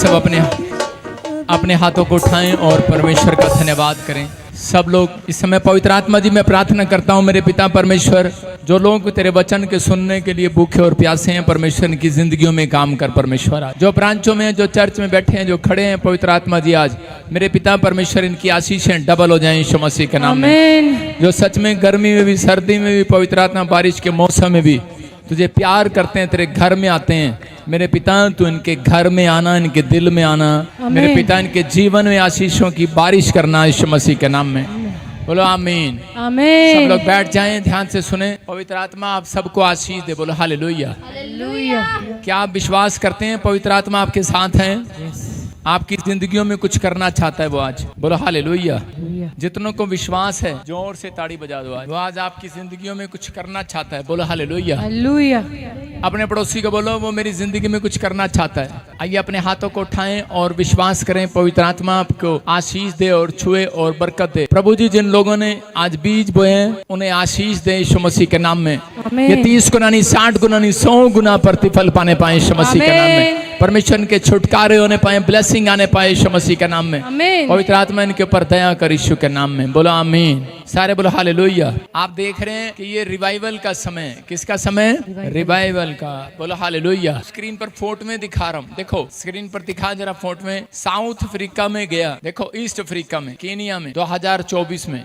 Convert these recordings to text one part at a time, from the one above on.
सब अपने अपने हाथों को उठाएं और परमेश्वर का धन्यवाद करें। सब लोग इस समय पवित्र आत्मा जी मैं प्रार्थना करता हूं मेरे पिता परमेश्वर, जो लोग तेरे वचन के सुनने के लिए भूखे और प्यासे हैं परमेश्वर की जिंदगियों में काम कर परमेश्वर। आज जो ब्रांचों में जो चर्च में बैठे हैं जो खड़े हैं पवित्र आत्मा जी आज मेरे पिता परमेश्वर इनकी आशीषें डबल हो जाएं यीशु मसीह के नाम में। जो सच में गर्मी में भी सर्दी में भी पवित्र आत्मा बारिश के मौसम में भी तुझे प्यार करते हैं, तेरे घर में आते हैं मेरे पिता, तू इनके घर में आना, इनके दिल में आना मेरे पिता, इनके जीवन में आशीषों की बारिश करना यीशु मसीह के नाम में। बोलो आमीन आमीन। सब लोग बैठ जाएं, ध्यान से सुने। पवित्र आत्मा आप सबको आशीष दे। बोलो हालेलुया हालेलुया। क्या आप विश्वास करते हैं पवित्र आत्मा आपके साथ है? आपकी जिंदगियों में कुछ करना चाहता है वो आज। बोलो हालेलुया। जितनों को विश्वास है जोर से ताड़ी बजा दो आज। वो आज आपकी जिंदगियों में कुछ करना चाहता है। बोलो हालेलुया हालेलुया। अपने पड़ोसी को बोलो वो मेरी जिंदगी में कुछ करना चाहता है। आइए अपने हाथों को उठाएं और विश्वास करें पवित्र आत्मा आपको आशीष दे और छुए और बरकत दे। प्रभु जी जिन लोगों ने आज बीज बोए हैं उन्हें आशीष दे यीशु मसीह के नाम में। ये 30 गुना नहीं 60 गुना नहीं 100 गुना प्रतिफल पाने पाए यीशु मसीह के नाम में। परमेश्वर के छुटकारे होने पाए, ब्लेसिंग आने पाए यीशु मसीह के नाम में। पवित्र आत्मा इनके ऊपर दया कर यीशु के नाम में। बोलो आमीन। सारे बोलो हालेलुया। आप देख रहे हैं कि ये रिवाइवल का समय, किसका समय? रिवाइवल का। बोलो हालेलुया। स्क्रीन पर फोटो में दिखा रहा हूँ, देखो स्क्रीन पर दिखा जरा फोटो में। साउथ अफ्रीका में गया, देखो ईस्ट अफ्रीका में, केनिया में 2024 में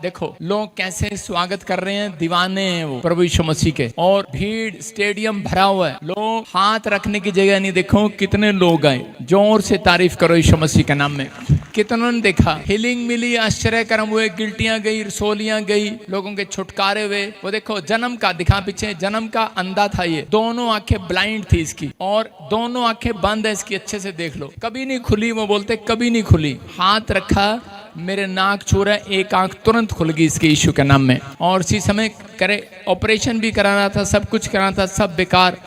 देखो लोग कैसे स्वागत कर रहे हैं, दीवाने हैं वो प्रभु यीशु मसीह के। और भीड़ स्टेडियम भरा हुआ है, लोग हाथ रखने की जगह नहीं। देखो कितने लोग आए, जोर से तारीफ करो यीशु मसीह के नाम में। कितनों ने देखा, हीलिंग मिली, आश्चर्य कर्म हुए, गिल्टियां गई, रसोलियां गई, लोगों के छुटकारे हुए। वो देखो जन्म का दिखा पीछे, जन्म का अंधा था ये, दोनों आंखें ब्लाइंड थी इसकी और दोनों आंखें बंद है इसकी, अच्छे से देख लो, कभी नहीं खुली। वो बोलते कभी नहीं खुली। हाथ रखा, मेरे नाक छू रहा है, एक आंख तुरंत खुल गई इसके यीशु के नाम में। और इसी समय करे ऑपरेशन भी कराना था, सब कुछ कराना था, सब बेकार।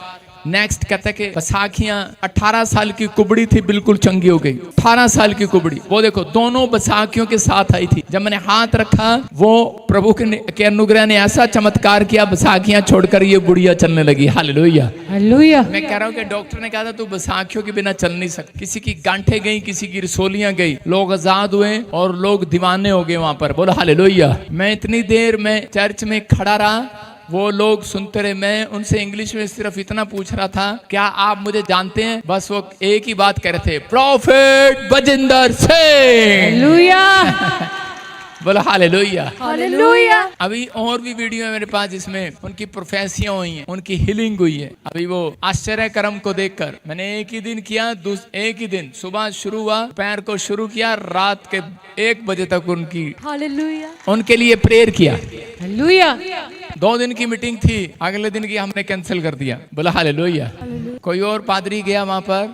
नेक्स्ट कहता कि बसाखियां 18 साल की कुबड़ी थी, बिल्कुल चंगी हो गई। 18 साल की कुबड़ी, वो देखो दोनों बसाखियों के साथ आई थी। जब मैंने हाथ रखा वो प्रभु के अनुग्रह ने ऐसा चमत्कार किया, बसाखियां छोड़कर ये बुढ़िया चलने लगी। Hallelujah hallelujah. मैं कह रहा हूँ कि डॉक्टर ने कहा था तू बसाखियों के बिना चल नहीं सकती। किसी की गांठें गई, किसी की रसोलियां गई, लोग आजाद हुए और लोग दीवाने हो गए वहां पर। बोलो हालेलुया। मैं इतनी देर में चर्च में खड़ा रहा, वो लोग सुनते रहे। मैं उनसे इंग्लिश में सिर्फ इतना पूछ रहा था, क्या आप मुझे जानते हैं? बस वो एक ही बात कह रहे थे, प्रॉफिट बजिंदर सिंह। हालेलुया। बोलो हालेलुया हालेलुया। अभी और भी वीडियो है मेरे पास जिसमें उनकी प्रोफेसियां हुई हैं, उनकी हीलिंग हुई है। अभी वो आश्चर्य कर्म को देखकर मैंने एक ही दिन किया, एक ही दिन सुबह शुरू हुआ, दोपहर को शुरू किया, रात के 1 बजे तक उनकी हालेलुया उनके लिए प्रेयर किया। हालेलुया। 2 दिन की मीटिंग थी, अगले दिन की हमने कैंसिल कर दिया। बोला हालेलुया। कोई और पादरी गया वहां पर,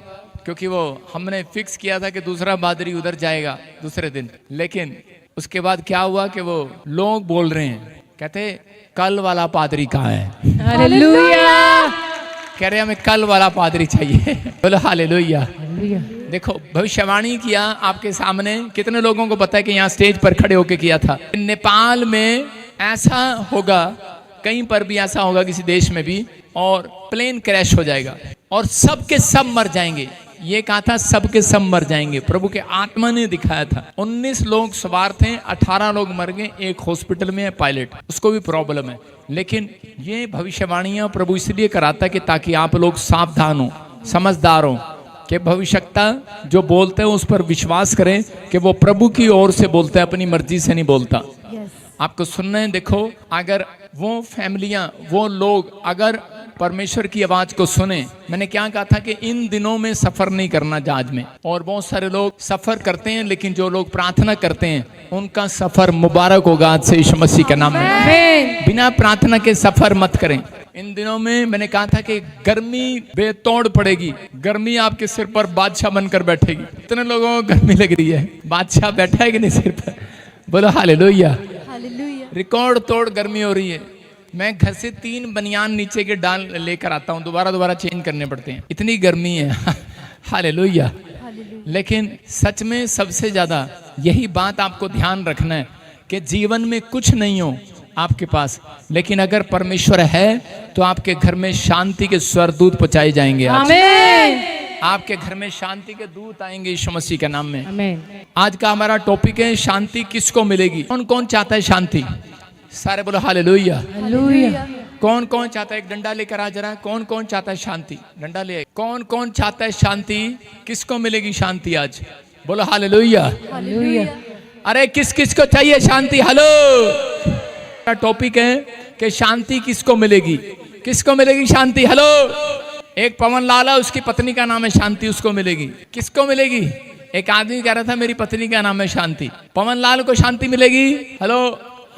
क्योंकि वो हमने फिक्स किया था कि दूसरा पादरी उधर जाएगा दूसरे दिन। लेकिन उसके बाद क्या हुआ कि वो लोग बोल रहे हैं, कहते कल वाला पादरी कहाँ है? हालेलुया। कह रहे हमें कल वाला पादरी चाहिए। बोलो हालेलुया। देखो भविष्यवाणी किया आपके सामने, कितने लोगों को पता है कि यहाँ स्टेज पर खड़े होके किया था। नेपाल में ऐसा होगा, कहीं पर भी ऐसा होगा, किसी देश में भी, और प्लेन क्रैश हो जाएगा और सबके सब मर जाएंगे। ये कहा था सबके सब मर जाएंगे, प्रभु के आत्मा ने दिखाया था। 19 लोग सवार थे, 18 लोग मर गए, एक हॉस्पिटल में है पायलट, उसको भी प्रॉब्लम है। लेकिन ये भविष्यवाणियां प्रभु इसलिए कराता है कि ताकि आप लोग सावधान हो, समझदार हो, कि भविष्यता जो बोलते हैं उस पर विश्वास करें कि वो प्रभु की ओर से बोलता है, अपनी मर्जी से नहीं बोलता। आपको सुनना है। देखो अगर वो फैमिलियां, वो लोग अगर परमेश्वर की आवाज को सुने, मैंने क्या कहा था कि इन दिनों में सफर नहीं करना जहाज में। और बहुत सारे लोग सफर करते हैं, लेकिन जो लोग प्रार्थना करते हैं उनका सफर मुबारक होगा आज से यीशु मसीह के नाम में। बिना प्रार्थना के सफर मत करें। इन दिनों में मैंने कहा था कि गर्मी बेतोड़ पड़ेगी, गर्मी आपके सिर पर बादशाह बनकर बैठेगी। इतने लोगों को गर्मी लग रही है, बादशाह बैठा है कि नहीं सिर पर? बोलो हालेलुया। रिकॉर्ड तोड़ गर्मी हो रही है। मैं घर से 3 बनियान नीचे के डाल लेकर आता हूँ, दोबारा चेंज करने पड़ते हैं, इतनी गर्मी है। हालेलुया। लेकिन सच में सबसे ज्यादा यही बात आपको ध्यान रखना है कि जीवन में कुछ नहीं हो आपके पास, लेकिन अगर परमेश्वर है तो आपके घर में शांति के स्वरदूत पहुंचाए जाएंगे। आमीन। आपके घर में शांति के दूत आएंगे यीशु मसीह के नाम में। आमीन। आज का हमारा टॉपिक है शांति किसको मिलेगी। कौन कौन चाहता है शांति? सारे बोलो हालेलुया। हालेलुया। कौन कौन चाहता है? एक डंडा लेकर आ जरा। कौन कौन चाहता है शांति? डंडा ले। कौन कौन चाहता है शांति? किसको मिलेगी शांति आज? बोलो हालेलुया। हालेलुया। अरे किस किस को चाहिए शांति? हेलो। टॉपिक है कि शांति किसको मिलेगी, किसको मिलेगी शांति? हेलो। एक पवन लाल है, उसकी पत्नी का नाम है शांति, उसको मिलेगी। किसको मिलेगी? एक आदमी कह रहा था मेरी पत्नी का नाम है शांति। पवन लाल को शांति मिलेगी। हेलो।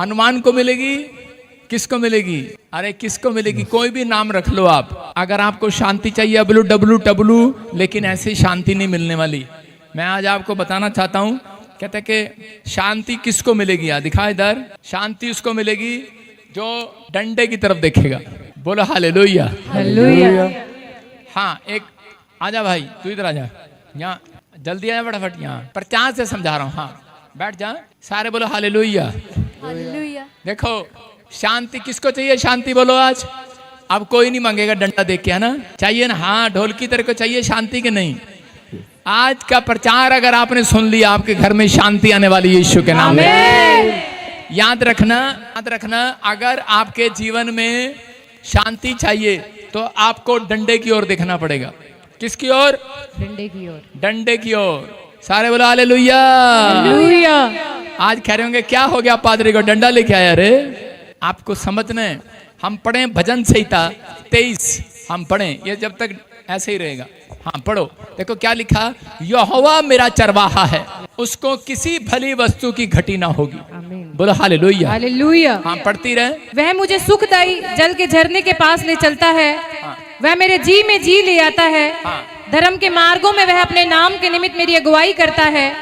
हनुमान को मिलेगी। किसको मिलेगी? अरे किसको मिलेगी? कोई भी नाम रख लो आप। अगर आपको शांति चाहिए WWW, लेकिन ऐसी शांति नहीं मिलने वाली। मैं आज आपको बताना चाहता हूँ, कहते कि शांति किसको मिलेगी? दिखा इधर। शांति उसको मिलेगी जो डंडे की तरफ देखेगा। बोलो हालेलुया। हालेलुया। हाँ, एक आजा भाई, तू इधर आजा। यहाँ जल्दी आजा फटाफट। यहाँ प्रचार से समझा रहा हूँ। हाँ बैठ जा। सारे बोलो हालेलुया। हालेलुया। देखो शांति किसको चाहिए? शांति बोलो आज। अब कोई नहीं मांगेगा डंडा देख के, है ना? चाहिए ना? हाँ, ढोलकी तरह को चाहिए शांति के नहीं। आज का प्रचार अगर आपने सुन लिया, आपके घर में शांति आने वाली है यीशु के नाम में। याद रखना, याद रखना, अगर आपके जीवन में शांति चाहिए तो आपको डंडे की ओर देखना पड़ेगा। किसकी ओर? डंडे की ओर। डंडे की ओर। सारे बोलो हालेलुया। हालेलुया। आज कह रहे होंगे क्या हो गया पादरी को डंडा लेके आया? रे आपको समझना है, हम पढ़े भजन संहिता 23, हम पढ़े, ये जब तक ऐसे ही रहेगा। हाँ पढ़ो। देखो क्या लिखा, यहोवा मेरा चरवाहा है, उसको किसी भली वस्तु की घटी ना होगी। आमीन। बोलो हालेलुया। हालेलुया। हाँ पढ़ती रहे। वह मुझे सुखदाई जल के झरने के पास ले चलता है। वह मेरे जी में जी ले आता है। धर्म के मार्गों में वह अपने नाम के निमित्त मेरी अगुवाई करता है।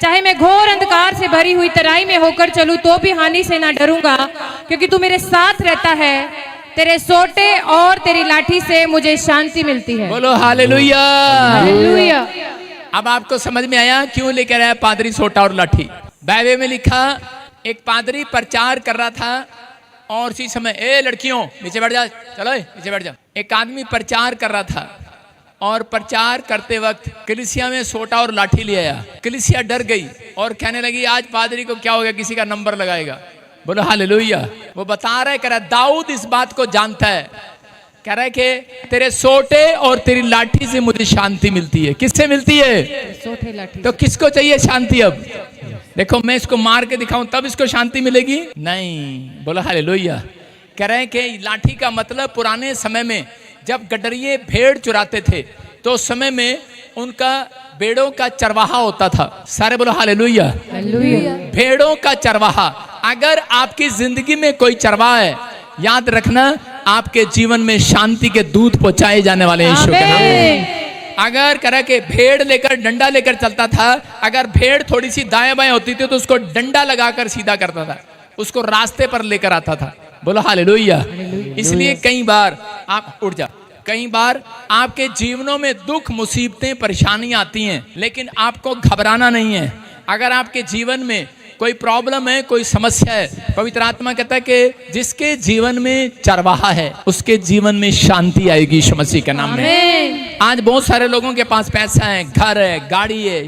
चाहे मैं घोर अंधकार से भरी हुई तराई में होकर चलूं तो भी हानि से ना डरूंगा, क्योंकि तू मेरे साथ रहता है। तेरे सोटे और तेरी लाठी से मुझे शांति मिलती है। बोलो हालेलुया। हालेलुया। अब आपको समझ में आया क्यों लेकर आया पादरी सोटा और लाठी? बाइबल में लिखा, एक पादरी प्रचार कर रहा था और उसी समय, ए लड़कियों नीचे बैठ जा, चलो नीचे बैठ जा। एक आदमी प्रचार कर रहा था और प्रचार करते वक्त कलीसिया में सोटा और लाठी ले आया। कलीसिया डर गई और कहने लगी आज पादरी को क्या हो गया, किसी का नंबर लगाएगा। बोलो हालेलुया। वो बता रहे, कह रहा दाऊद इस बात को जानता है, कह रहा है कि तेरे सोटे और तेरी लाठी से मुझे शांति मिलती है। किससे मिलती है? सोटे लाठी। तो किसको चाहिए शांति? अब देखो मैं इसको मार के दिखाऊं तब इसको शांति मिलेगी? नहीं। बोलो हालेलुया। कह रहे हैं कि लाठी का मतलब पुराने समय में जब गडरिये भेड़ चुराते थे तो उस समय में उनका भेड़ों का चरवाहा होता था। सारे बोलो हालेलुया। हालेलुया। भेड़ों का चरवाहा। अगर आपकी जिंदगी में कोई चरवाहा है, याद रखना आपके जीवन में शांति के दूत पहुंचाए जाने वाले हैं यीशु के नाम में। अगर करा के भेड़ लेकर डंडा लेकर चलता था, अगर भेड़ थोड़ी सी दाएं बाएं होती थी तो उसको डंडा लगाकर सीधा करता था, उसको रास्ते पर लेकर आता था। बोलो हालेलुया। इसलिए कई बार आप उठ जा, कई बार आपके जीवनों में दुख मुसीबतें परेशानियां आती हैं, लेकिन आपको घबराना नहीं है। अगर आपके जीवन में कोई प्रॉब्लम है, कोई समस्या है, पवित्र आत्मा कहता है कि जिसके जीवन में चरवाहा है उसके जीवन में शांति आएगी यीशु मसीह के नाम में। आज बहुत सारे लोगों के पास पैसा है, घर है, गाड़ी है,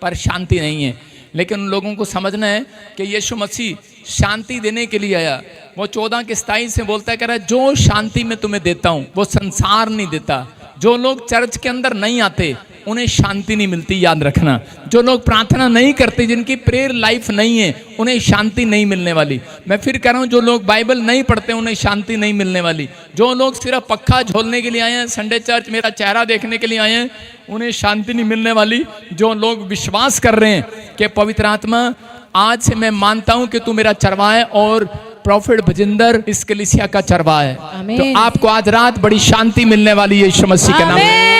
पर शांति नहीं है। लेकिन उन लोगों को समझना है कि यीशु मसीह शांति देने के लिए आया। वो 14:27 से बोलता है, कह रहा है जो शांति मैं तुम्हें देता हूँ वो संसार नहीं देता। जो लोग चर्च के अंदर नहीं आते उन्हें शांति नहीं मिलती, याद रखना। जो लोग प्रार्थना नहीं करते, जिनकी प्रेयर लाइफ नहीं है, उन्हें शांति नहीं मिलने वाली। मैं फिर कह रहा हूँ, जो लोग बाइबल नहीं पढ़ते उन्हें शांति नहीं मिलने वाली। जो लोग सिर्फ पक्का झोलने के लिए आए हैं, संडे चर्च मेरा चेहरा देखने के लिए आए हैं, उन्हें शांति नहीं मिलने वाली। जो लोग विश्वास कर रहे हैं कि पवित्र आत्मा आज से मैं मानता हूँ कि तू मेरा चरवाहा है और प्रॉफिट भजिंदर इस कलीसिया का चरवाहा है, तो आपको आज रात बड़ी शांति मिलने वाली है यीशु मसीह के नाम में।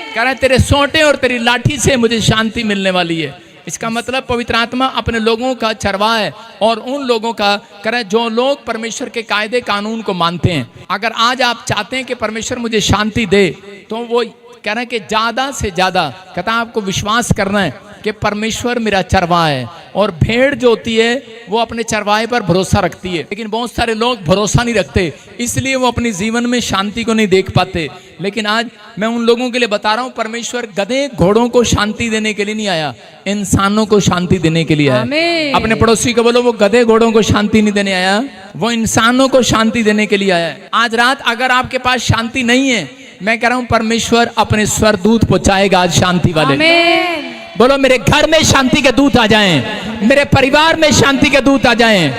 कह रहा है तेरे सोंटे और तेरी लाठी से मुझे शांति मिलने वाली है। इसका मतलब पवित्र आत्मा अपने लोगों का चरवाहा है और उन लोगों का, कह रहा है जो लोग परमेश्वर के कायदे कानून को मानते हैं। अगर आज आप चाहते हैं कि परमेश्वर मुझे शांति दे, तो वो कह रहे हैं कि ज्यादा से ज्यादा, कहता है आपको विश्वास करना है कि परमेश्वर मेरा चरवाहा है और भेड़ जो होती है वो अपने चरवाहे पर भरोसा रखती है, लेकिन बहुत सारे लोग भरोसा नहीं रखते, इसलिए वो अपने जीवन में शांति को नहीं देख पाते। लेकिन आज मैं उन लोगों के लिए बता रहा हूँ, परमेश्वर गधे घोड़ों को शांति देने के लिए नहीं आया, इंसानों को शांति देने के लिए आया। आमीन। अपने पड़ोसी को बोलो, वो गधे घोड़ों को शांति नहीं देने आया, वो इंसानों को शांति देने के लिए आया है। आज रात अगर आपके पास शांति नहीं है, मैं कह रहा हूं परमेश्वर अपने स्वरदूत पहुंचाएगा आज शांति वाले। आमीन। बोलो मेरे घर में शांति के दूत आ जाएं, मेरे परिवार में शांति के दूत आ जाएं,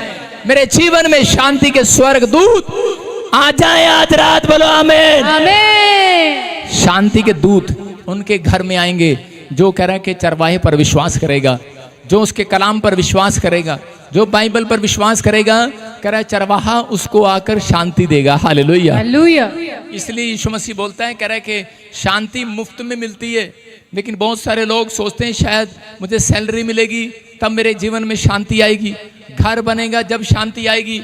मेरे जीवन में शांति के स्वर्ग दूत आ जाएं आज रात। बोलो आमीन। आमीन। शांति के दूत उनके घर में आएंगे जो कह रहा है कि चरवाहे पर विश्वास करेगा, जो उसके कलाम पर विश्वास करेगा, जो बाइबल पर विश्वास करेगा, कह रहा है चरवाहा उसको आकर शांति देगा। हालेलुया। हालेलुया। इसलिए यीशु मसीह बोलता है, कह रहा है कि शांति मुफ्त में मिलती है, लेकिन बहुत सारे लोग सोचते हैं शायद मुझे सैलरी मिलेगी तब मेरे जीवन में शांति आएगी, घर बनेगा जब शांति आएगी,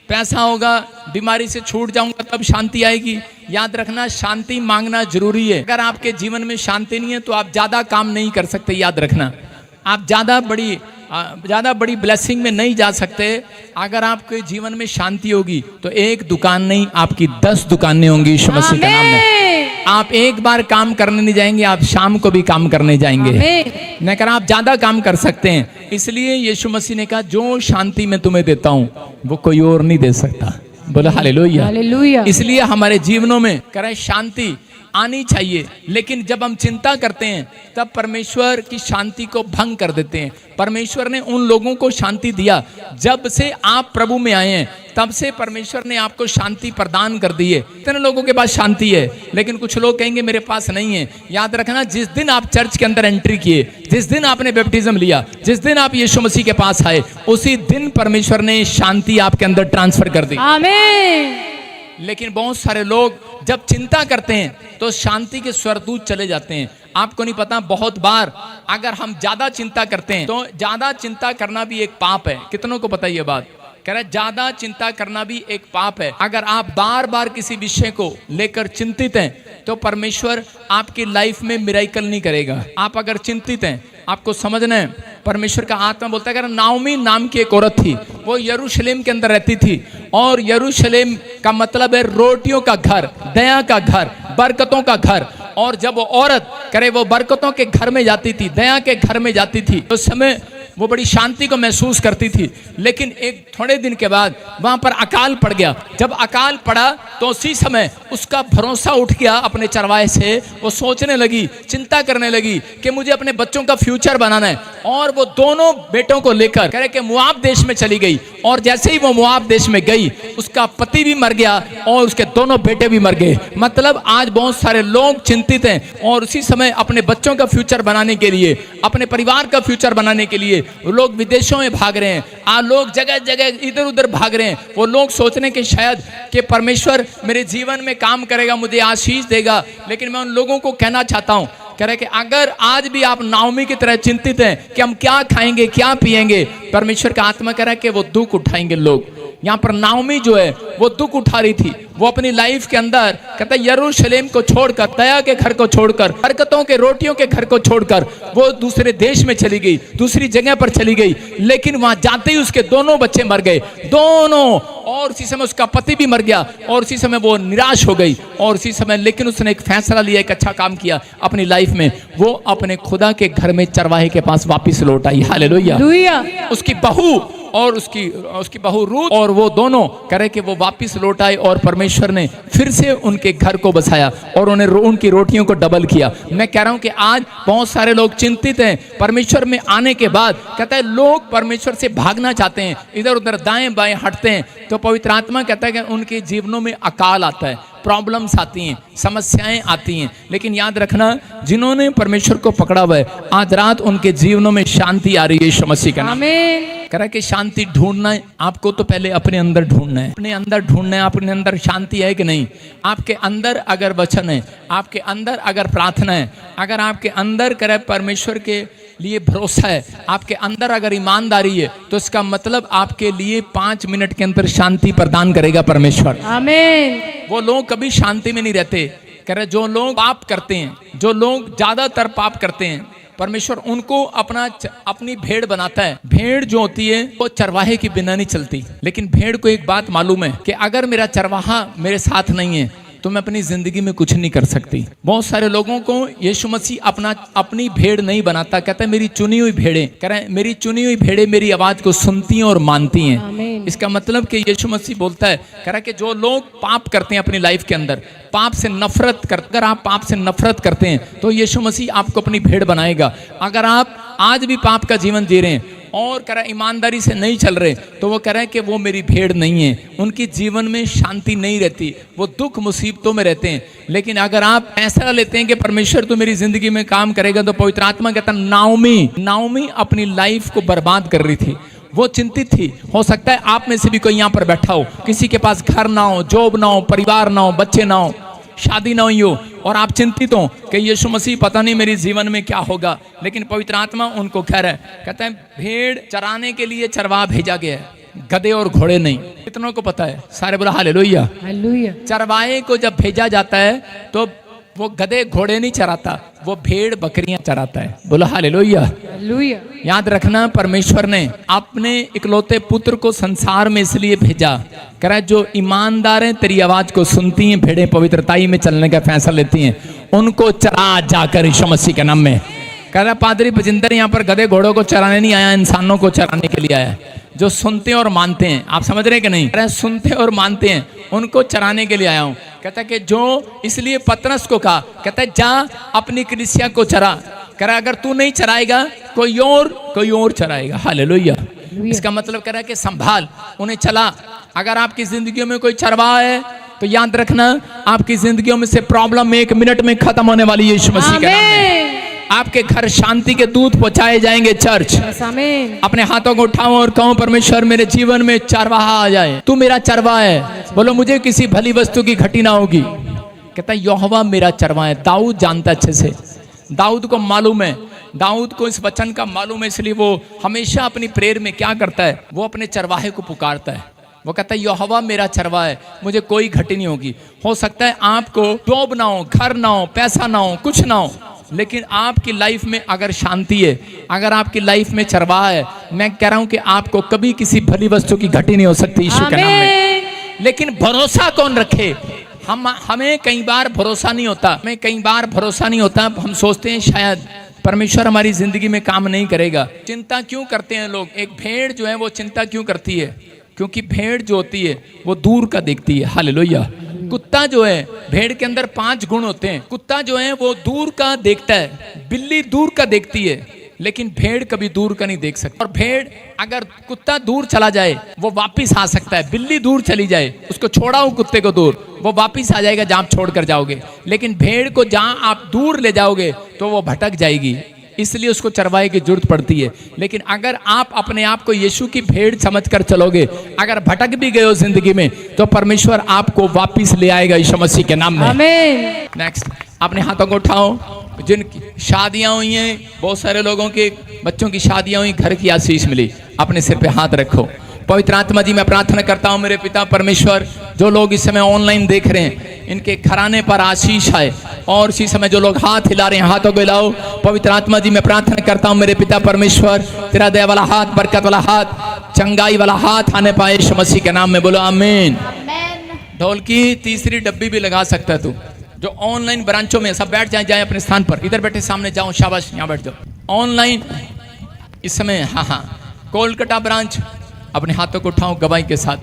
पैसा होगा, बीमारी से छूट जाऊंगा तब शांति आएगी। याद रखना, शांति मांगना जरूरी है। अगर आपके जीवन में शांति नहीं है तो आप ज्यादा काम नहीं कर सकते। याद रखना, आप ज़्यादा बड़ी ब्लेसिंग में नहीं जा सकते। अगर आपके जीवन में शांति होगी तो एक दुकान नहीं, आपकी 10 दुकानें होंगी यीशु मसीह के नाम में। आप एक बार काम करने नहीं जाएंगे, आप शाम को भी काम करने जाएंगे। मैं कह रहा आप ज्यादा काम कर सकते हैं। इसलिए यीशु मसीह ने कहा, जो शांति मैं तुम्हें देता हूं वो कोई और नहीं दे सकता। बोलो हालेलुया। हालेलुया। इसलिए हमारे जीवनों में कह रहे शांति आनी चाहिए, लेकिन जब हम चिंता करते हैं तब परमेश्वर की शांति को भंग कर देते हैं। परमेश्वर ने उन लोगों को शांति दिया, जब से आप प्रभु में आए हैं तब से परमेश्वर ने आपको शांति प्रदान कर दी है। इतने लोगों के पास शांति है, लेकिन कुछ लोग कहेंगे मेरे पास नहीं है। याद रखना, जिस दिन आप चर्च के अंदर एंट्री किए, जिस दिन आपने बैप्टिज्म लिया, जिस दिन आप यीशु मसीह के पास आए, उसी दिन परमेश्वर ने शांति आपके अंदर ट्रांसफर कर दी। आमीन। लेकिन बहुत सारे लोग जब चिंता करते हैं तो शांति के स्वरदूत चले जाते हैं। आपको नहीं पता, बहुत बार अगर हम ज्यादा चिंता करते हैं तो ज्यादा चिंता करना भी एक पाप है। कितनों को पता ये बात? कह रहा है ज्यादा चिंता करना भी एक पाप है। अगर आप बार बार किसी विषय को लेकर चिंतित हैं तो परमेश्वर आपकी लाइफ में मिरेकल नहीं करेगा। आप अगर चिंतित हैं, आपको समझना है, परमेश्वर का आत्मा बोलता है, नाओमी नाम की एक औरत थी, वो यरूशलेम के अंदर रहती थी, और यरूशलेम का मतलब है रोटियों का घर, दया का घर, बरकतों का घर। और जब वो औरत करे वो बरकतों के घर में जाती थी, दया के घर में जाती थी, उस समय वो बड़ी शांति को महसूस करती थी। लेकिन एक थोड़े दिन के बाद वहां पर अकाल पड़ गया। जब अकाल पड़ा तो उसी समय उसका भरोसा उठ गया अपने चरवाहे से। वो सोचने लगी, चिंता करने लगी कि मुझे अपने बच्चों का फ्यूचर बनाना है। और वो दोनों बेटों को लेकर कह रहे कि मुआब देश में चली गई। और जैसे ही वो मुआब देश में गई, उसका पति भी मर गया और उसके दोनों बेटे भी मर गए। मतलब आज बहुत सारे लोग चिंतित हैं और उसी समय अपने बच्चों का फ्यूचर बनाने के लिए, अपने परिवार का फ्यूचर बनाने के लिए लोग विदेशों में भाग रहे हैं। लोग जगह जगह इधर उधर भाग रहे हैं। वो लोग सोचने के शायद कि परमेश्वर मेरे जीवन में काम करेगा, मुझे आशीष देगा। लेकिन मैं उन लोगों को कहना चाहता हूं, कह रहे कि अगर आज भी आप नाओमी की तरह चिंतित हैं कि हम क्या खाएंगे, क्या पिएंगे, परमेश्वर का आत्मा कह रहा है कि वो दुख उठाएंगे लोग। यहाँ पर नाओमी जो है वो दुख उठा रही थी। वो अपनी लाइफ के अंदर कहता है यरूशलेम को छोड़कर, दया के घर को छोड़कर, बरकतों के रोटियों के घर को छोड़कर वो दूसरे देश में चली गई, दूसरी जगह पर चली गई। लेकिन वहां जाते ही उसके दोनों बच्चे मर गए, दोनों। और उसी समय उसका पति भी मर गया और उसी समय वो निराश हो गई। और उसी समय लेकिन उसने एक फैसला लिया, एक अच्छा काम किया अपनी लाइफ में। वो अपने खुदा के घर में चरवाहे के पास वापिस लौट आई। हालेलुया। उसकी बहू और उसकी बहू रूत और वो दोनों कह रहे कि वो वापिस लौट आए और परमेश्वर ने फिर से उनके घर को बसाया और उन्हें उनकी रोटियों को डबल किया। मैं कह रहा हूं कि आज बहुत सारे लोग चिंतित हैं। परमेश्वर में आने के बाद कहता है लोग परमेश्वर से भागना चाहते हैं, इधर उधर दाएं बाएं हटते हैं। तो पवित्र आत्मा कहता है कि उनके जीवनों में अकाल आता है, प्रॉब्लम्स आती हैं, समस्याएं आती हैं। लेकिन याद रखना, जिन्होंने परमेश्वर को पकड़ा हुआ है, आज रात उनके जीवनों में शांति आ रही है यीशु मसीह का नाम। आमीन। कह रहा कि शांति ढूंढना है आपको, तो पहले अपने अंदर ढूंढना है, अपने अंदर ढूंढना है। अपने अंदर शांति है कि नहीं? आपके अंदर अगर वचन है, आपके अंदर अगर प्रार्थना है, अगर आपके अंदर करे परमेश्वर के लिए भरोसा है, आपके अंदर अगर ईमानदारी है, तो इसका मतलब आपके लिए 5 मिनट के अंदर शांति प्रदान करेगा परमेश्वर। आमीन। वो लोग कभी शांति में नहीं रहते। कह रहे जो लोग पाप करते हैं, जो लोग ज्यादातर पाप करते हैं, परमेश्वर उनको अपनी भेड़ बनाता है। भेड़ जो होती है वो चरवाहे के बिना नहीं चलती, लेकिन भेड़ को एक बात मालूम है कि अगर मेरा चरवाहा मेरे साथ नहीं है तो मैं अपनी जिंदगी में कुछ नहीं कर सकती। बहुत सारे लोगों को यीशु मसीह अपनी भेड़ नहीं बनाता, कहता है मेरी चुनी हुई भेड़ें, कह रहे हैं मेरी चुनी हुई भेड़ें मेरी आवाज को सुनती हैं और मानती हैं। आमीन। इसका मतलब कि यीशु मसीह बोलता है, कह रहा है कि जो लोग पाप करते हैं अपनी लाइफ के अंदर, पाप से नफरत कर, अगर आप पाप से नफरत करते हैं तो यीशु मसीह आपको अपनी भेड़ बनाएगा। अगर आप आज भी पाप का जीवन जी रहे हैं और कह रहा है ईमानदारी से नहीं चल रहे, तो वो कह रहा है कि वो मेरी भेड़ नहीं है, उनकी जीवन में शांति नहीं रहती, वो दुख मुसीबतों में रहते हैं। लेकिन अगर आप ऐसा लेते हैं कि परमेश्वर तो मेरी जिंदगी में काम करेगा, तो पवित्र आत्मा कहता है नाओमी अपनी लाइफ को बर्बाद कर रही थी, वो चिंतित थी। हो सकता है आप में से भी कोई यहाँ पर बैठा हो, किसी के पास घर ना हो, जॉब ना हो, परिवार ना हो, बच्चे ना हो, शादी ना हुई हो, और आप चिंतित हो कि यीशु मसीह पता नहीं मेरे जीवन में क्या होगा। लेकिन पवित्र आत्मा उनको कह रहा है, कहता है भेड़ चराने के लिए चरवाहा भेजा गया है, गधे और घोड़े नहीं। कितनों को पता है? सारे बोला हालेलुया। हालेलुया। चरवाहे को जब भेजा जाता है तो वो गधे घोड़े नहीं चराता, वो भेड़ बकरियां चराता है। बोला हालेलुया। हालेलुया। याद रखना, परमेश्वर ने अपने इकलौते पुत्र को संसार में इसलिए भेजा, कह रहा है जो ईमानदार हैं तेरी आवाज को सुनती हैं, भेड़ें पवित्रताई में चलने का फैसला लेती हैं, उनको चरा जाकर यीशु मसीह के नाम में। कह रहा पादरी बजिंदर यहाँ पर गधे घोड़ों को चराने नहीं आया, इंसानों को चराने के लिए आया, जो सुनते हैं और मानते हैं। आप समझ रहे हैं कि नहीं? कह रहा सुनते और मानते हैं, उनको चराने के लिए आया हूँ। कहता है कि जो, इसलिए पतरस को कहा, कहता है जा अपनी कलीसिया को चरा। कह रहा अगर तू नहीं चराएगा कोई और चराएगा। हालेलुया। इसका मतलब कह रहा है कि संभाल, उन्हें चला। अगर आपकी जिंदगियों में कोई चरवाहा है तो याद रखना आपकी जिंदगियों में से प्रॉब्लम 1 मिनट में खत्म होने वाली है यीशु मसीह के नाम में। आपके घर शांति के दूत पहुंचाए जाएंगे। चर्च अपने हाथों को उठाओ और कहो परमेश्वर मेरे जीवन में चरवाहा आ जाए, तू मेरा चरवाहा है। बोलो मुझे किसी भली वस्तु की घटी ना होगी। कहता है यहोवा मेरा चरवाहा है। दाऊद जानता अच्छे से, दाऊद को मालूम है, दाऊद को इस वचन का मालूम है, इसलिए वो हमेशा अपनी प्रेयर में क्या करता है, वो अपने चरवाहे को पुकारता है। वो कहता है यहोवा मेरा चरवाहा है, मुझे कोई घटी नहीं होगी। हो सकता है आपको जॉब ना हो, घर ना हो, पैसा ना हो, कुछ ना हो, लेकिन आपकी लाइफ में अगर शांति है, अगर आपकी लाइफ में चरवाहा है, मैं कह रहा हूं कि आपको कभी किसी भली वस्तु की घटी नहीं हो सकती यीशु के नाम में। लेकिन भरोसा कौन रखे? हमें कई बार भरोसा नहीं होता, हम सोचते हैं शायद परमेश्वर हमारी जिंदगी में काम नहीं करेगा। चिंता क्यों करते हैं लोग? एक भेड़ जो है वो चिंता क्यों करती है? क्योंकि भेड़ जो होती है वो दूर का देखती है। हालेलुया। कुत्ता जो है, भेड़ के अंदर 5 गुण होते हैं। कुत्ता जो है वो दूर का देखता है, बिल्ली दूर का देखती है, लेकिन भेड़ कभी दूर का नहीं देख सकती। और भेड़, अगर कुत्ता दूर चला जाए वो वापिस आ सकता है, बिल्ली दूर चली जाए, उसको छोड़ा हो कुत्ते को दूर, वो वापिस आ जाएगा जहां आप छोड़ कर जाओगे। लेकिन भेड़ को जहां आप दूर ले जाओगे तो वो भटक जाएगी, इसलिए उसको चरवाहे की जरूरत पड़ती है। लेकिन अगर आप अपने आप को यीशु की भेड़ समझकर चलोगे, अगर भटक भी गए हो जिंदगी में, तो परमेश्वर आपको वापिस ले आएगा यीशु मसीह के नाम में। आमीन। नेक्स्ट, अपने हाथों को उठाओ। जिनकी शादियां हुई हैं, बहुत सारे लोगों के बच्चों की शादियां हुई, घर की आशीष मिली, अपने सिर पे हाथ रखो। पवित्र आत्मा जी मैं प्रार्थना करता हूँ मेरे पिता परमेश्वर, जो लोग इस समय ऑनलाइन देख रहे हैं, इनके घराने पर आशीष आए। और इसी समय जो लोग हाथ हिला रहे हैं, हाथों को हिलाओ। पवित्र आत्मा जी मैं प्रार्थना करता हूँ मेरे पिता परमेश्वर, तेरा दया वाला हाथ, बरकत वाला हाथ, चंगाई वाला हाथ आने पाए यीशु मसीह के नाम में। बोलो आमीन। ढोल की तीसरी डब्बी भी लगा सकता है तू। जो ऑनलाइन ब्रांचों में, सब बैठ जाए अपने स्थान पर, इधर बैठे सामने जाओ, शाबाश, यहाँ बैठ जाओ। ऑनलाइन इस समय, हाँ, कोलकाता ब्रांच अपने हाथों को उठाओ गवाही के साथ।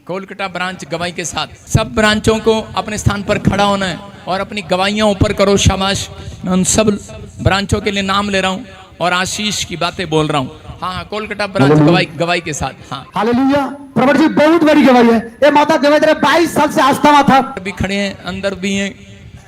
कोलकाता ब्रांच गवाही के साथ, सब ब्रांचों को अपने स्थान पर खड़ा होना है और अपनी गवाहियां ऊपर करो। शाबाश। मैं उन सब ब्रांचों के लिए नाम ले रहा हूं और आशीष की बातें बोल रहा हूं। हाँ, कोलकाता ब्रांच गवाही के साथ। हाँ, हालेलुया। प्रभु जी बहुत बड़ी गवाही है। ये माता गवाही दे 22 साल से आस्था था। भी खड़े हैं, अंदर भी हैं,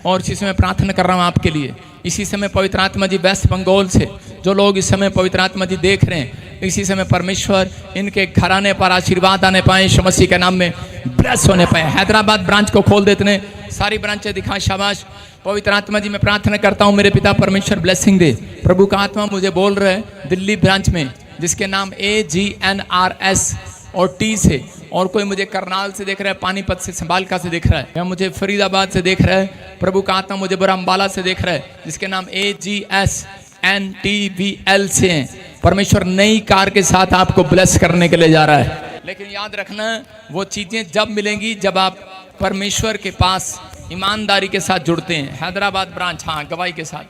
और इसी समय प्रार्थना कर रहा हूं आपके लिए। इसी समय पवित्र आत्मा जी वेस्ट बंगाल से जो लोग इस समय पवित्र आत्मा जी देख रहे हैं, इसी समय परमेश्वर इनके घराने पर आशीर्वाद आने पाए यीशु मसीह के नाम में, ब्लेस होने पाए। हैदराबाद ब्रांच को खोल देते हैं, सारी ब्रांचें दिखाएं। शाबाश। पवित्र आत्मा जी मैं प्रार्थना करता हूँ मेरे पिता परमेश्वर ब्लेसिंग दे। प्रभु का आत्मा मुझे बोल रहा है दिल्ली ब्रांच में, जिसके नाम AGNRS और T से, और कोई मुझे करनाल से देख रहा है, पानीपत से, संभालका से देख रहा है, या मुझे फरीदाबाद से देख रहा है। प्रभु का आत्मा मुझे बड़ा अम्बाला से देख रहा है, जिसके नाम AGS NTVL से परमेश्वर नई कार के साथ आपको ब्लेस करने के लिए जा रहा है। लेकिन याद रखना, वो चीजें जब मिलेंगी जब आप परमेश्वर के पास ईमानदारी के साथ जुड़ते हैं। हैदराबाद ब्रांच, हाँ, गवाही के साथ।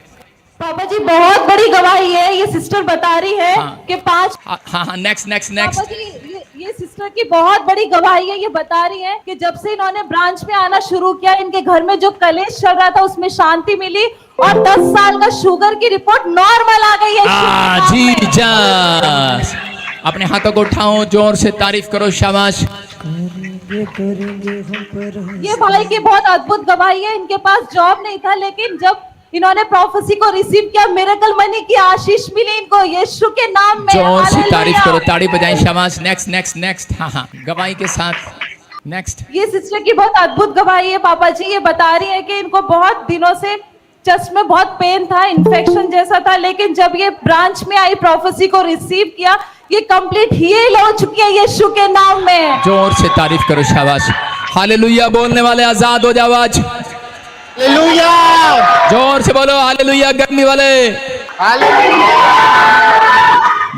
पापा जी बहुत बड़ी गवाही है, ये सिस्टर बता रही है हाँ। कि 5 हाँ, नेक्स्ट पापा जी ये सिस्टर की बहुत बड़ी गवाही है। ये बता रही है कि जब से इन्होंने ब्रांच में आना शुरू किया, इनके घर में जो कलेश चल रहा था उसमें शांति मिली और 10 साल का शुगर की रिपोर्ट नॉर्मल आ गई है। जीसस, अपने हाथों को उठाओ, जोर से तारीफ करो, शाबाश। ये भाई की बहुत अद्भुत गवाही है। इनके पास जॉब नहीं था, लेकिन जब इन्होंने प्रोफेसी को रिसीव किया, मिरेकल मनी की आशीष मिली इनको यीशु के नाम में। जोर से तारीफ हालेलुया। करो, ताड़ी बजाएं, शाबाश। नेक्स्ट। हाँ, गवाही के साथ नेक्स्ट। ये सिस्टर की बहुत अद्भुत गवाही है पापा जी। ये बता रही है कि इनको बहुत दिनों से चेस्ट में बहुत पेन था, इन्फेक्शन जैसा था, लेकिन जब ये ब्रांच में आई, प्रोफेसी को रिसीव किया, ये कंप्लीट हील हो चुकी है यीशु के नाम में। जोर से तारीफ करो, शाबाश। हालेलुया बोलने वाले आजाद हो जाओ आज। हालेलुया, जोर से बोलो हालेलुया। गर्मी वाले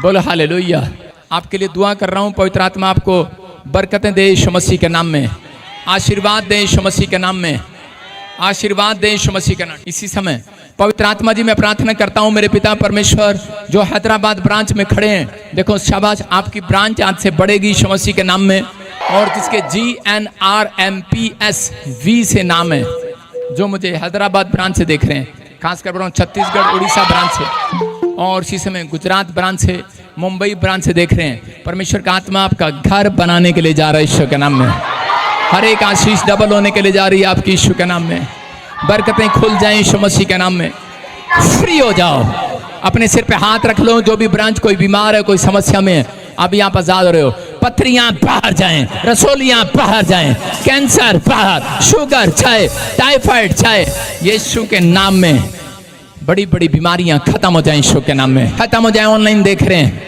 बोलो हालेलुया। आपके लिए दुआ कर रहा हूं, पवित्र आत्मा आपको बरकतें दे यीशु मसीह के नाम में, आशीर्वाद दे यीशु मसीह के नाम में, आशीर्वाद दे यीशु मसीह के नाम। इसी समय पवित्र आत्मा जी मैं प्रार्थना करता हूं, मेरे पिता परमेश्वर जो हैदराबाद ब्रांच में खड़े हैं, देखो शाबाश, आपकी ब्रांच आज से बढ़ेगी यीशु मसीह के नाम में। और जिसके GNRMPSV से नाम है, जो मुझे हैदराबाद ब्रांच से देख रहे हैं, खासकर बोल रहा हूं छत्तीसगढ़ उड़ीसा ब्रांच से, और इसी समय गुजरात ब्रांच से, मुंबई ब्रांच से देख रहे हैं, परमेश्वर का आत्मा आपका घर बनाने के लिए जा रहा है यीशु के नाम में। हर एक आशीष डबल होने के लिए जा रही है आपकी यीशु के नाम में। बरकतें खुल जाएं यीशु मसीह के नाम में। फ्री हो जाओ, अपने सिर पे हाथ रख लो। जो भी ब्रांच कोई बीमार है, कोई समस्या में है, अभी आप आजाद हो रहे हो। पथरियां बाहर जाएं, रसोलियां बाहर जाएं, कैंसर बाहर, शुगर चाहे, टाइफाइड चाहे, यीशु के नाम में बड़ी बड़ी बीमारियां खत्म हो जाएं, यीशु के नाम में खत्म हो जाएं। ऑनलाइन देख रहे हैं,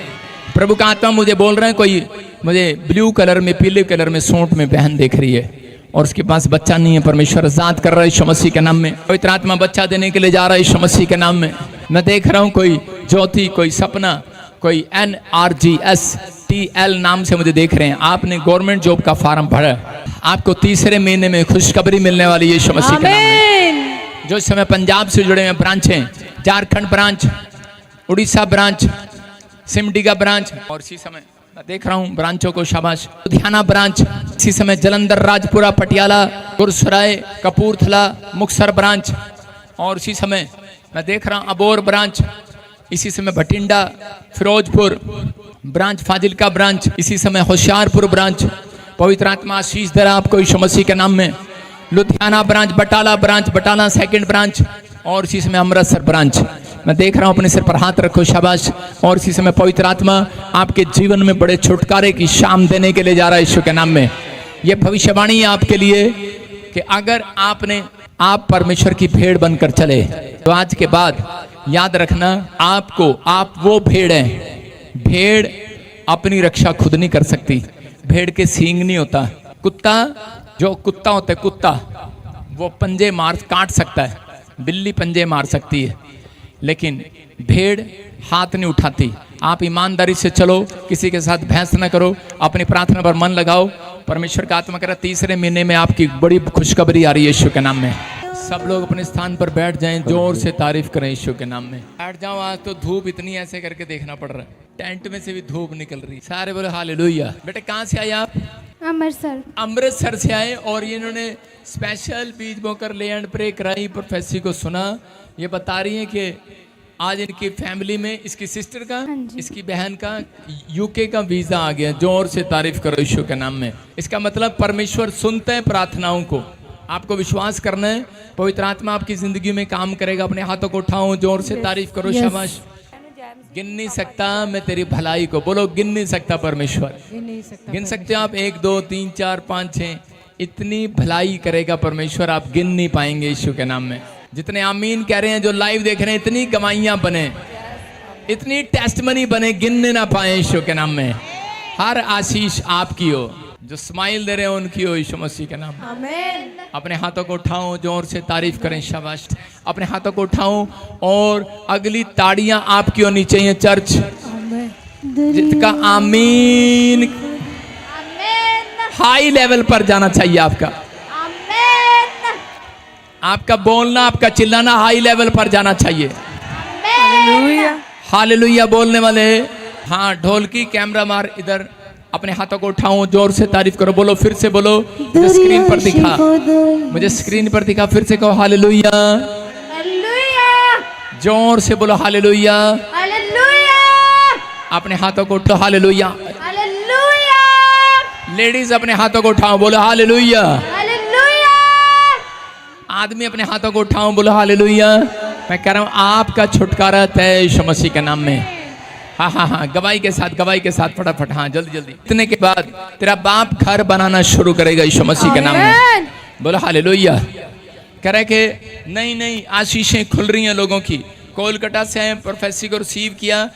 प्रभु का आत्मा मुझे बोल रहे हैं, कोई मुझे ब्लू कलर में, पीले कलर में सूट में बहन देख रही है और उसके पास बच्चा नहीं है। परमेश्वर आजाद कर रहा है यीशु मसीह के नाम में। पवित्र आत्मा बच्चा देने के लिए जा रहा है यीशु मसीह के नाम में। मैं देख रहा हूँ कोई ज्योति, कोई सपना, कोई NRGSTL नाम से मुझे देख रहे हैं। आपने गवर्नमेंट जॉब का फॉर्म भरा, आपको तीसरे महीने में खुशखबरी मिलने वाली यीशु मसीह के नाम में। जो इस समय पंजाब से जुड़े हुए ब्रांच हैं, Jharkhand branch, Orissa branch, Simdega branch, और इसी समय मैं देख रहा हूँ ब्रांचों को, शाबाश। लुधियाना ब्रांच, इसी समय जलंधर, राजपुरा, पटियाला, गुरसराय, कपूरथला, मुक्तसर ब्रांच, और इसी समय मैं देख रहा हूँ अबोर ब्रांच, इसी समय भटिंडा, फिरोजपुर ब्रांच, फाजिलका ब्रांच, इसी समय होशियारपुर ब्रांच। पवित्र आत्मा आशीष दे रहा आपको यीशु मसीह के नाम में। Ludhiana branch, Batala branch, Batala second branch, और इसी समय अमृतसर ब्रांच। मैं देख रहा हूं, अपने सिर पर हाथ रखो, शाबाश। और इसी समय पवित्र आत्मा आपके जीवन में बड़े छुटकारे की शाम देने के लिए जा रहा है यीशु के नाम में। यह भविष्यवाणी है आपके लिए कि अगर आप परमेश्वर की भेड़ बनकर चले, तो आज के बाद याद रखना, आप वो भेड़ हैं। भेड़ अपनी रक्षा खुद नहीं कर सकती। भेड़ के सींग नहीं होता। कुत्ता होता है, कुत्ता वो पंजे मार काट सकता है, बिल्ली पंजे मार सकती है, लेकिन भेड़ हाथ नहीं उठाती। आप ईमानदारी से चलो, किसी के साथ बहस ना करो, अपनी प्रार्थना पर मन लगाओ। परमेश्वर का आत्मा कह रहा है, तीसरे महीने में आपकी बड़ी खुशखबरी आ रही है यीशु के नाम में। सब लोग अपने स्थान पर बैठ जाएं, जोर से तारीफ करें यीशु के नाम में। बैठ जाओ। आज तो धूप इतनी ऐसे करके देखना पड़ रहा है, टेंट में से भी धूप निकल रही। सारे बोले हालेलुया। बेटे कहाँ से आए आप? अमृतसर से आए, और इन्होंने स्पेशल बीज बोकर ले एंड प्रे कराई, प्रोफेसी को सुना। ये बता रही है कि आज इनकी फैमिली में, इसकी सिस्टर का, इसकी बहन का यूके का वीजा आ गया। जोर से तारीफ करो यीशु के नाम में। इसका मतलब परमेश्वर सुनते हैं प्रार्थनाओं को। आपको विश्वास करना है, पवित्र आत्मा आपकी जिंदगी में काम करेगा। अपने हाथों को उठाओ, जोर से तारीफ करो, शाबाश। गिन नहीं सकता मैं तेरी भलाई को, बोलो गिन नहीं सकता परमेश्वर। गिन सकते हो आप? 1 2 3 4 5 6, इतनी भलाई करेगा परमेश्वर, आप गिन नहीं पाएंगे यीशु के नाम में। जितने आमीन कह रहे हैं, जो लाइव देख रहे हैं, इतनी गवाहियां बने, इतनी टेस्टमनी बने, गिनने ना पाए यीशु के नाम में। हर आशीष आपकी हो। जो स्माइल दे रहे हैं उनकी हो यीशु मसीह के नाम में। आमेन। अपने हाथों को उठाओ, जोर से तारीफ करें, शाबाश। अपने हाथों को उठाओ और अगली ताड़ियां आपकी होनी चाहिए चर्च, जिसका आमीन हाई लेवल पर जाना चाहिए। आपका आमेन। आपका बोलना, आपका चिल्लाना हाई लेवल पर जाना चाहिए। हालेलुया। हालेलुया बोलने वाले। हाँ, ढोलकी कैमरा मार इधर। अपने हाथों को उठाओ, जोर से तारीफ करो। बोलो, फिर से बोलो, मुझे स्क्रीन पर दिखा, मुझे स्क्रीन पर दिखा। फिर से कहो हालेलुया। हालेलुया। जोर से बोलो हालेलुया। हालेलुया। अपने हाथों को उठाओ, हालेलुया। हालेलुया। लेडीज अपने हाथों को उठाओ, बोलो हालेलुया। हालेलुया। आदमी अपने हाथों को उठाओ, बोलो हालेलुया। मैं कह रहा हूं आपका छुटकारा तय यीशु मसीह के नाम में। हाँ हाँ हाँ, गवाही के साथ, गवाही के साथ, फटाफट। हाँ, जल्दी जल्दी। इतने के बाद तेरा बाप घर बनाना शुरू करेगा यीशु मसीह के नाम में। बोलो हालेलुया। कह रहे कि नहीं नहीं, आशीषें खुल रही हैं लोगों की। कोलकाता से आए, प्रोफेसी को रिसीव किया।